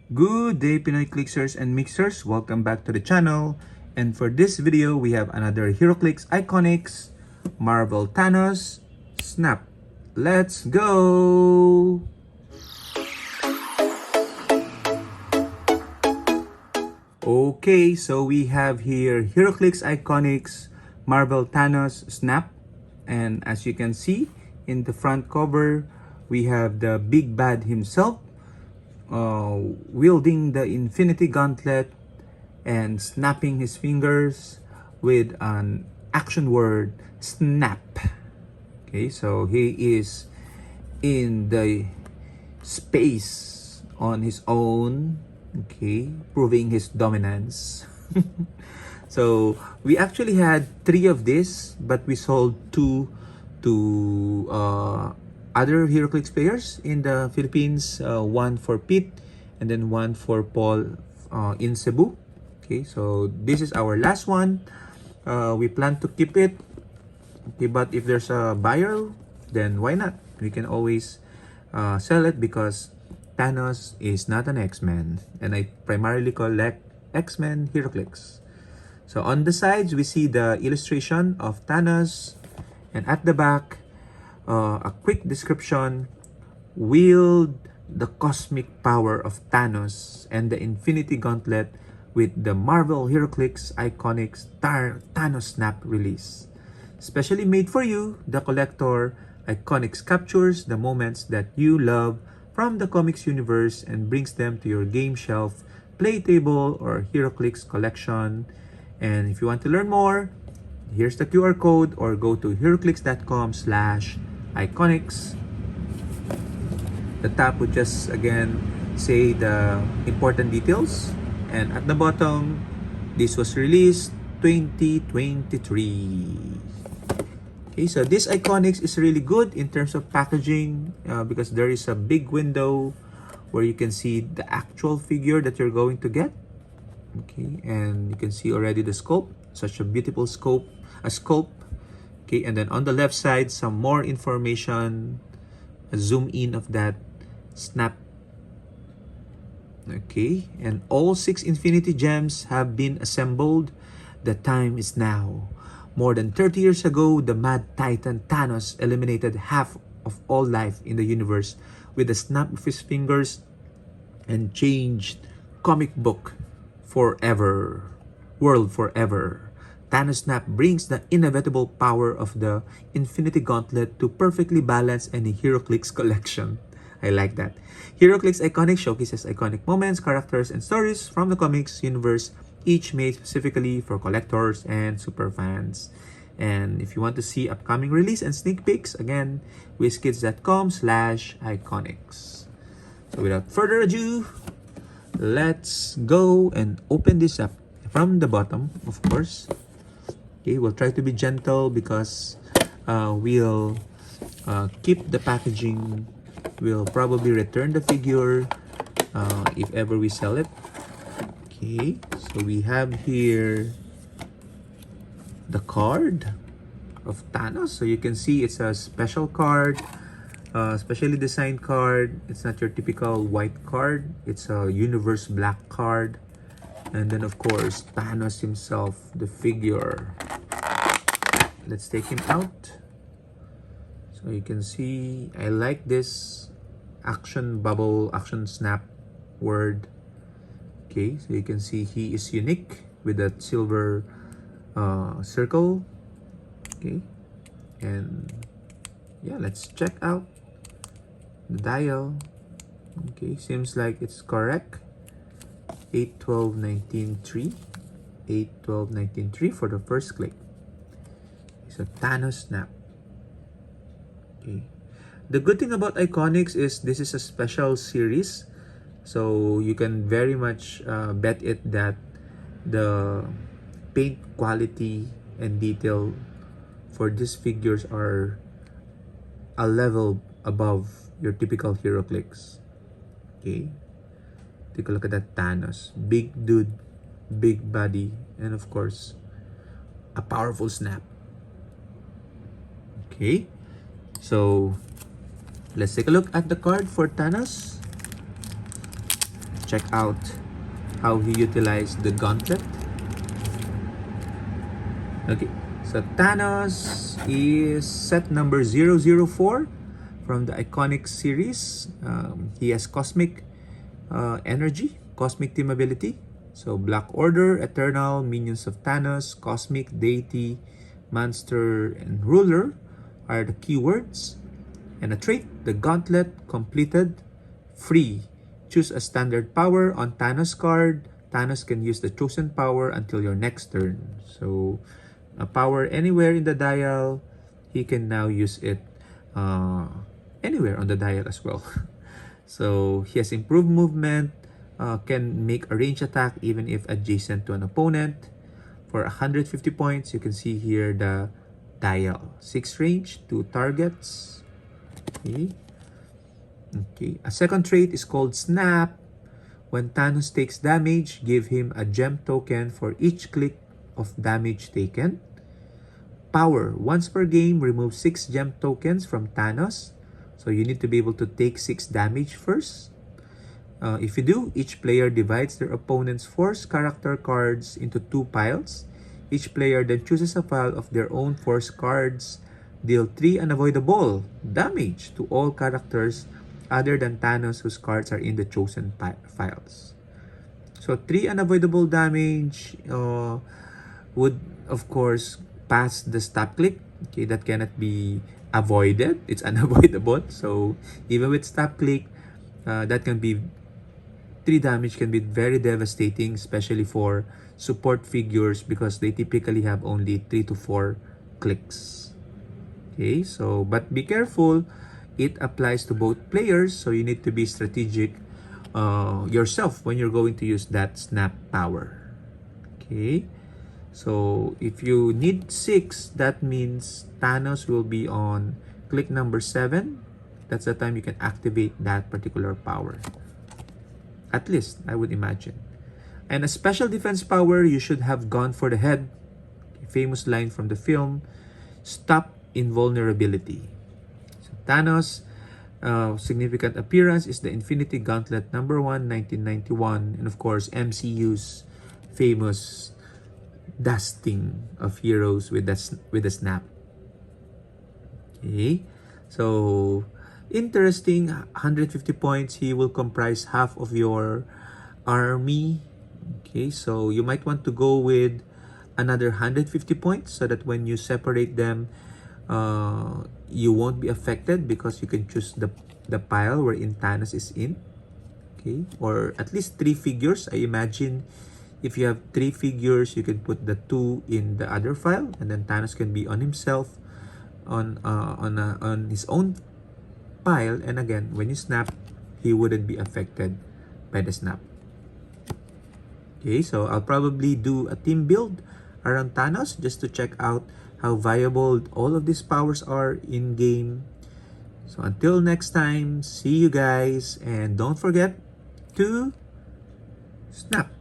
Good day, Pinoy Clicksers and Mixers. Welcome back to the channel. And for this video, we have another Heroclix Iconix Marvel Thanos Snap. Let's go! Okay, so we have here Heroclix Iconix Marvel Thanos Snap. And as you can see, in the front cover, we have the big bad himself, wielding the Infinity Gauntlet and snapping his fingers with an action word, snap. Okay, so he is in the space on his own, okay, proving his dominance. So we actually had 3 of this, but we sold 2 to other Heroclix players in the Philippines, one for Pete and then one for Paul in Cebu. Okay, so this is our last one. We plan to keep it, okay, but if there's a buyer, then why not? We can always sell it because Thanos is not an X-Men, and I primarily collect X-Men Heroclix. So on the sides, we see the illustration of Thanos, and at the back, a quick description: wield the cosmic power of Thanos and the Infinity Gauntlet with the Marvel Heroclix Iconix Thanos Snap release. Specially made for you, the collector Iconix captures the moments that you love from the comics universe and brings them to your game shelf, play table, or Heroclix collection. And if you want to learn more, here's the QR code or go to heroclix.com/Iconix. The top would just again say the important details, and at the bottom, this was released 2023. Okay, so this Iconix is really good in terms of packaging because there is a big window where you can see the actual figure that you're going to get. Okay, and you can see already the scope, such a beautiful scope. Okay, and then on the left side, some more information, a zoom in of that snap. Okay, and all 6 Infinity Gems have been assembled. The time is now. More than 30 years ago, the Mad Titan Thanos eliminated half of all life in the universe with a snap of his fingers and changed comic book world forever. Thanos Snap brings the inevitable power of the Infinity Gauntlet to perfectly balance any Heroclix collection. I like that. Heroclix Iconix showcases iconic moments, characters, and stories from the comics universe, each made specifically for collectors and superfans. And if you want to see upcoming release and sneak peeks, again, whizkids.com/Iconix. So without further ado, let's go and open this up from the bottom, of course. Okay, we'll try to be gentle because we'll keep the packaging. We'll probably return the figure if ever we sell it. Okay, so we have here the card of Thanos. So you can see it's a special card, specially designed card. It's not your typical white card. It's a universe black card. And then of course, Thanos himself, the figure. Let's take him out. So you can see, I like this action bubble, action snap word. Okay, so you can see he is unique with that silver circle. Okay, and yeah, let's check out the dial. Okay, seems like it's correct. 812.19.3, 812.19.3 for the first click. So Thanos Snap. Okay, the good thing about Iconix is this is a special series, so you can very much bet it that the paint quality and detail for these figures are a level above your typical Heroclix. Okay, take a look at that Thanos, big dude, big body, and of course a powerful snap. Okay, so let's take a look at the card for Thanos. check out how he utilized the gauntlet. Okay, so Thanos is set number 004 from the Iconix series. He has cosmic energy, cosmic team ability. So Black Order, Eternal, Minions of Thanos, Cosmic, Deity, Monster, and Ruler are the keywords. And a trait, the Gauntlet, completed, free. Choose a standard power on Thanos card. Thanos can use the chosen power until your next turn. So a power anywhere in the dial, he can now use it anywhere on the dial as well. So he has improved movement, can make a range attack even if adjacent to an opponent. For 150 points, you can see here the dial. 6 range, 2 targets. Okay. Okay. A second trait is called Snap. When Thanos takes damage, give him a gem token for each click of damage taken. Power. Once per game, remove 6 gem tokens from Thanos. So you need to be able to take 6 damage first. If you do, each player divides their opponent's force character cards into 2 piles. Each player then chooses a pile of their own force cards. Deal 3 unavoidable damage to all characters other than Thanos whose cards are in the chosen files. So 3 unavoidable damage would, of course, pass the stop click. Okay, that cannot be avoided. It's unavoidable. So even with stop click, that can be 3 damage can be very devastating, especially for support figures because they typically have only 3 to 4 clicks. Okay, so but be careful. It applies to both players, so you need to be strategic yourself when you're going to use that snap power. Okay, so if you need 6, that means Thanos will be on click number 7. That's the time you can activate that particular power. At least, I would imagine. And a special defense power, you should have gone for the head. A famous line from the film, stop invulnerability. So Thanos' significant appearance is the Infinity Gauntlet number 1, 1991. And of course, MCU's famous dusting of heroes with a snap. Okay, so interesting. 150 points. He will comprise half of your army. Okay, so you might want to go with another 150 points so that when you separate them, you won't be affected because you can choose the pile wherein Thanos is in. Okay, or at least 3 figures. I imagine if you have 3 figures, you can put the 2 in the other file, and then Thanos can be on himself on his own pile. And again, when you snap, he wouldn't be affected by the snap. Okay, so I'll probably do a team build around Thanos just to check out how viable all of these powers are in game. So until next time, see you guys, and don't forget to snap.